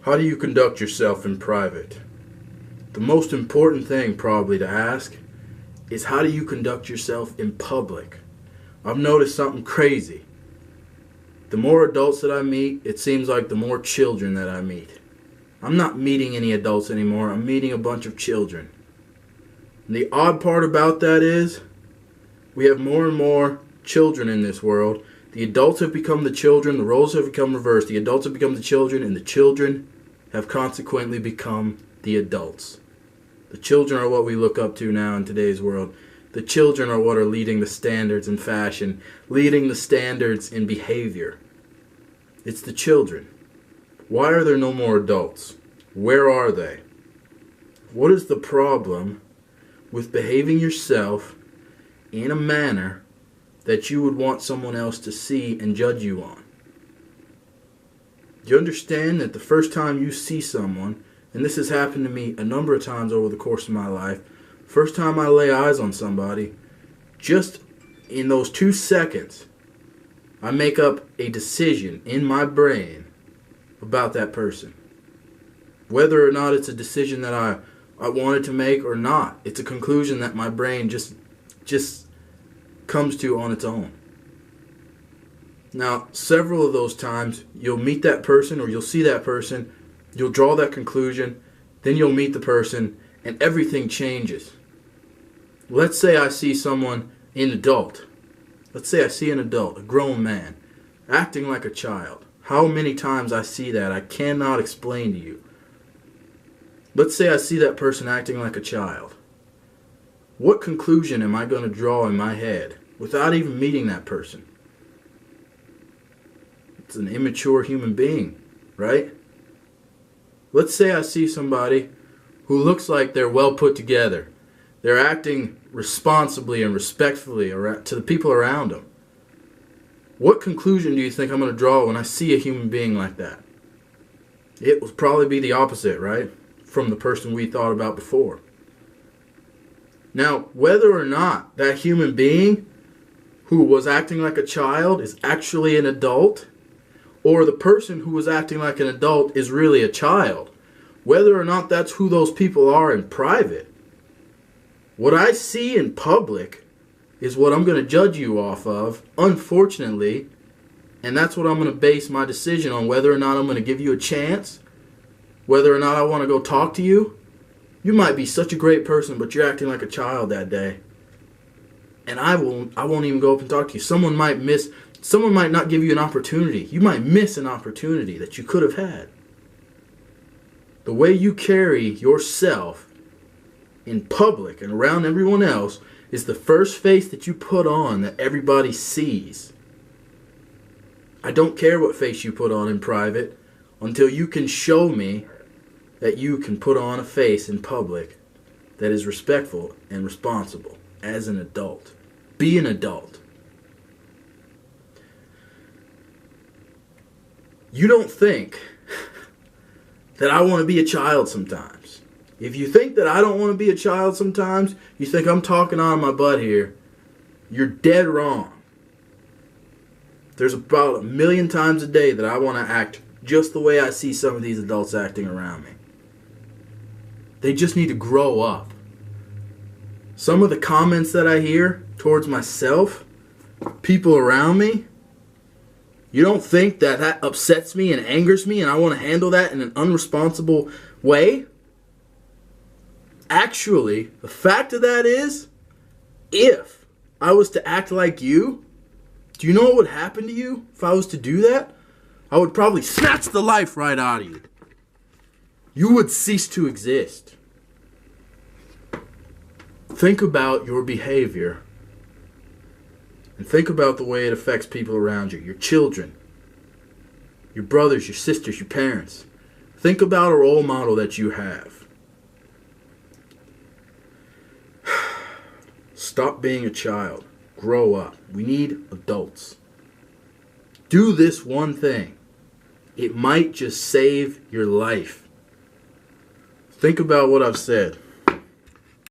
How do you conduct yourself in private? The most important thing probably to ask is how do you conduct yourself in public? I've noticed something crazy. The more adults that I meet, it seems like the more children that I meet. I'm not meeting any adults anymore. I'm meeting a bunch of children. And the odd part about that is we have more and more children in this world. The adults have become the children. The roles have become reversed. The adults have become the children, and the children have consequently become the adults. The children are what we look up to now in today's world. The children are what are leading the standards in fashion, leading the standards in behavior. It's the children. Why are there no more adults? Where are they? What is the problem with behaving yourself in a manner that you would want someone else to see and judge you on? Do you understand that the first time you see someone, and this has happened to me a number of times over the course of my life, first time I lay eyes on somebody, just in those 2 seconds, I make up a decision in my brain about that person. Whether or not it's a decision that I wanted to make or not, it's a conclusion that my brain just comes to on its own. Now, several of those times, you'll meet that person or you'll see that person, you'll draw that conclusion, then you'll meet the person, and everything changes. Let's say I see someone, an adult. Let's say I see an adult, a grown man, acting like a child. How many times I see that, I cannot explain to you. Let's say I see that person acting like a child. What conclusion am I going to draw in my head without even meeting that person? It's an immature human being, right? Let's say I see somebody who looks like they're well put together. They're acting responsibly and respectfully to the people around them. What conclusion do you think I'm going to draw when I see a human being like that? It will probably be the opposite, right? From the person we thought about before. Now, whether or not that human being who was acting like a child is actually an adult, or the person who was acting like an adult is really a child, whether or not that's who those people are in private, what I see in public is what I'm going to judge you off of, unfortunately, and that's what I'm going to base my decision on, whether or not I'm going to give you a chance, whether or not I want to go talk to you. You might be such a great person, but you're acting like a child that day. And I won't even go up and talk to you. Someone might not give you an opportunity. You might miss an opportunity that you could have had. The way you carry yourself in public and around everyone else is the first face that you put on that everybody sees. I don't care what face you put on in private until you can show me that you can put on a face in public that is respectful and responsible as an adult. Be an adult. You don't think that I want to be a child sometimes. If you think that I don't want to be a child sometimes, you think I'm talking out of my butt here, you're dead wrong. There's about 1 million times a day that I want to act just the way I see some of these adults acting around me. They just need to grow up. Some of the comments that I hear towards myself, people around me, you don't think that that upsets me and angers me and I want to handle that in an unresponsible way? Actually, the fact of that is, if I was to act like you, do you know what would happen to you if I was to do that? I would probably snatch the life right out of you. You would cease to exist. Think about your behavior. And think about the way it affects people around you. Your children. Your brothers, your sisters, your parents. Think about a role model that you have. Stop being a child. Grow up. We need adults. Do this one thing. It might just save your life. Think about what I've said.